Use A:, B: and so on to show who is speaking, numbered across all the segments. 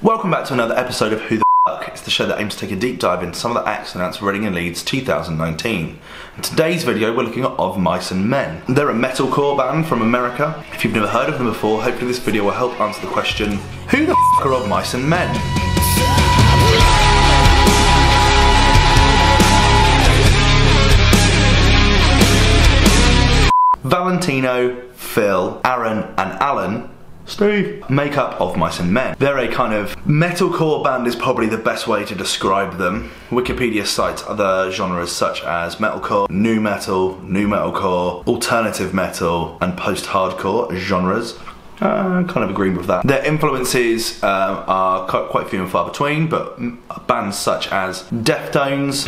A: Welcome back to another episode of Who the Fuck. It's the show that aims to take a deep dive into some of the acts announced for Reading Leeds 2019. In today's video we're looking at Of Mice and Men. They're a metalcore band from America. If you've never heard of them before, hopefully this video will help answer the question, who the fuck are Of Mice and Men? Valentino, Phil, Aaron and Alan, Steve, make up Of Mice and Men. They're a kind of metalcore band is probably the best way to describe them. Wikipedia cites other genres such as metalcore, nu metalcore, alternative metal and post-hardcore genres. Kind of agreeing with that. Their influences are quite few and far between, but bands such as Deftones,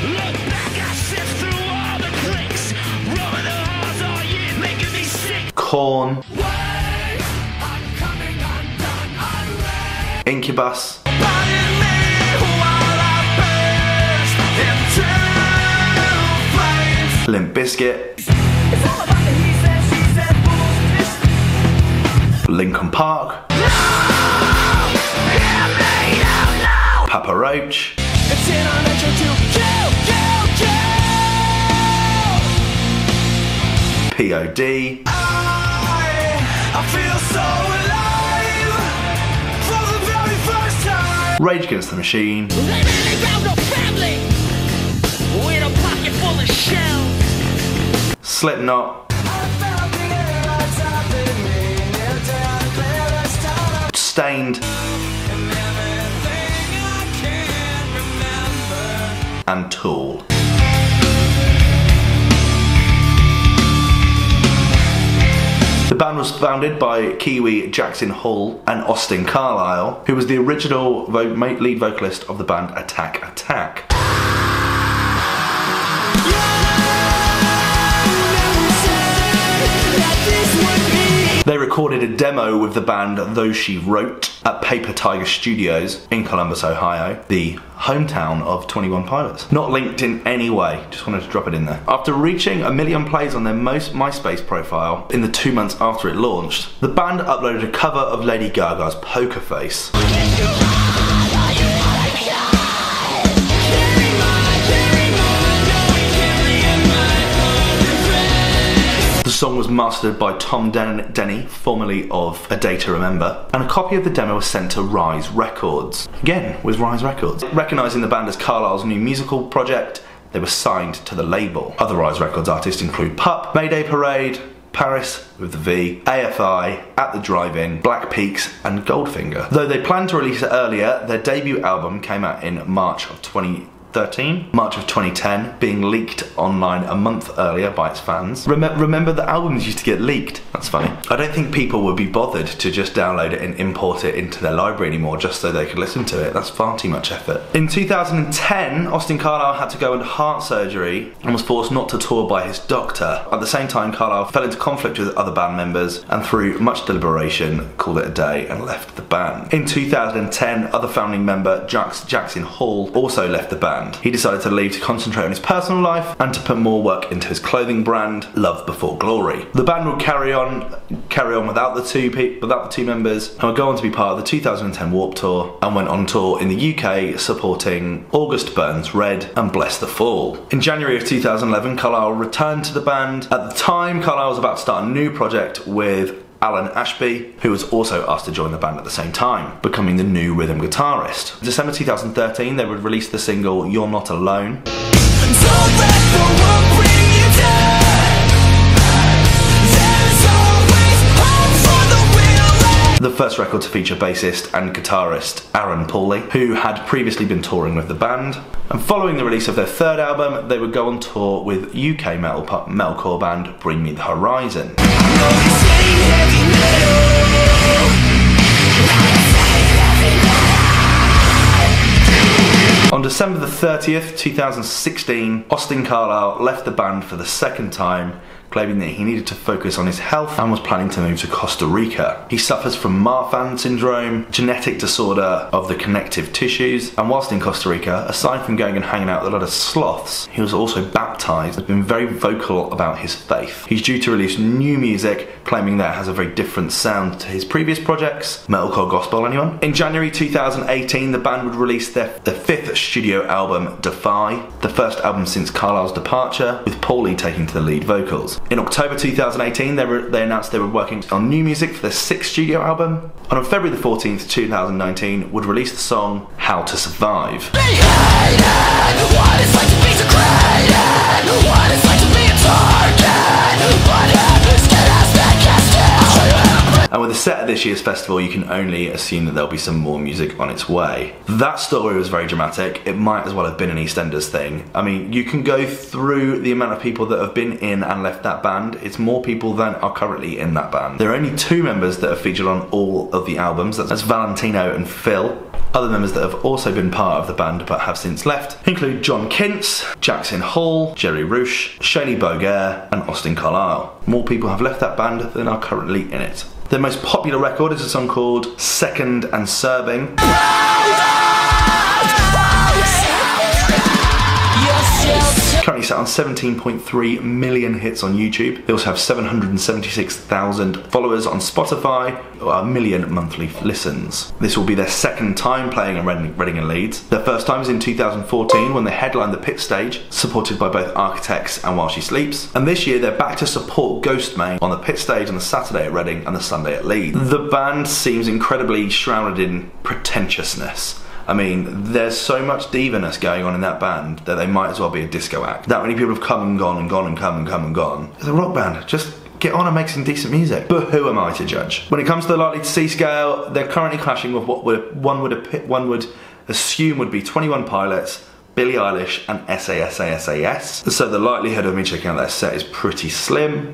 A: Korn, Incubus, Limp Bizkit, Linkin Park, Papa Roach, POD, I feel so alive for the very first time. Rage Against the Machine, Slipknot, Stained, and Tool. The band was founded by Kiwi Jackson Hall and Austin Carlile, who was the original lead vocalist of the band Attack Attack. They recorded a demo with the band Though She Wrote at Paper Tiger Studios in Columbus, Ohio, the hometown of 21 Pilots. Not linked in any way, just wanted to drop it in there. After reaching 1 million plays on their MySpace profile in the 2 months after it launched, the band uploaded a cover of Lady Gaga's Poker Face. The song was mastered by Tom Denny, formerly of A Day to Remember, and a copy of the demo was sent to Rise Records. Again, with Rise Records. Recognising the band as Carlile's new musical project, they were signed to the label. Other Rise Records artists include Pup, Mayday Parade, Paris with the V, AFI, At the Drive-In, Black Peaks and Goldfinger. Though they planned to release it earlier, their debut album came out in March of 2010, being leaked online a month earlier by its fans. Remember the albums used to get leaked? That's funny. I don't think people would be bothered to just download it and import it into their library anymore just so they could listen to it. That's far too much effort. In 2010, Austin Carlile had to go under heart surgery and was forced not to tour by his doctor. At the same time, Carlile fell into conflict with other band members and through much deliberation called it a day and left the band. In 2010, other founding member Jackson Hall also left the band. He decided to leave to concentrate on his personal life and to put more work into his clothing brand, Love Before Glory. The band would carry on without the two members and would go on to be part of the 2010 Warped Tour and went on tour in the UK supporting August Burns Red and Bless the Fall. In January of 2011, Carlile returned to the band. At the time, Carlile was about to start a new project with Alan Ashby, who was also asked to join the band at the same time, becoming the new rhythm guitarist. In December 2013, they would release the single You're Not Alone. The first record to feature bassist and guitarist Aaron Pauley, who had previously been touring with the band. And following the release of their third album, they would go on tour with UK metalcore band Bring Me the Horizon. On December the 30th, 2016, Austin Carlile left the band for the second time, claiming that he needed to focus on his health and was planning to move to Costa Rica. He suffers from Marfan syndrome, genetic disorder of the connective tissues, and whilst in Costa Rica, aside from going and hanging out with a lot of sloths, he was also baptised, has been very vocal about his faith. He's due to release new music, claiming that it has a very different sound to his previous projects. Metalcore gospel, anyone? In January 2018, the band would release their fifth studio album, Defy, the first album since Carlile's departure, with Paulie taking to the lead vocals. In October 2018, they announced they were working on new music for their sixth studio album, and on February the 14th, 2019, would release the song How to Survive. And with the set of this year's festival, you can only assume that there'll be some more music on its way. That story was very dramatic. It might as well have been an EastEnders thing. I mean, you can go through the amount of people that have been in and left that band. It's more people than are currently in that band. There are only two members that are featured on all of the albums. That's Valentino and Phil. Other members that have also been part of the band but have since left include John Kintz, Jackson Hall, Jerry Roosh, Shani Bogaert and Austin Carlile. More people have left that band than are currently in it. Their most popular record is a song called Second and Serving. Currently sat on 17.3 million hits on YouTube. They also have 776,000 followers on Spotify, or 1 million monthly listens. This will be their second time playing in Reading and Leeds. Their first time was in 2014 when they headlined the Pit Stage, supported by both Architects and While She Sleeps. And this year they're back to support Ghostmain on the Pit Stage on the Saturday at Reading and the Sunday at Leeds. The band seems incredibly shrouded in pretentiousness. I mean, there's so much diva-ness going on in that band that they might as well be a disco act. That many people have come and gone and gone and come and come and gone. It's a rock band. Just get on and make some decent music. But who am I to judge? When it comes to the likely to see scale, they're currently clashing with what one would assume would be 21 Pilots, Billie Eilish and SAS. So the likelihood of me checking out their set is pretty slim.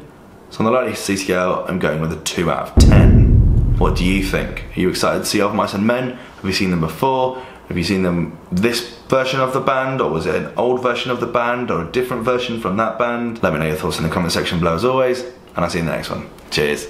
A: So on the likely to see scale, I'm going with a 2 out of 10. What do you think? Are you excited to see Of Mice and Men? Have you seen them before? Have you seen them this version of the band, or was it an old version of the band, or a different version from that band? Let me know your thoughts in the comment section below as always, and I'll see you in the next one. Cheers.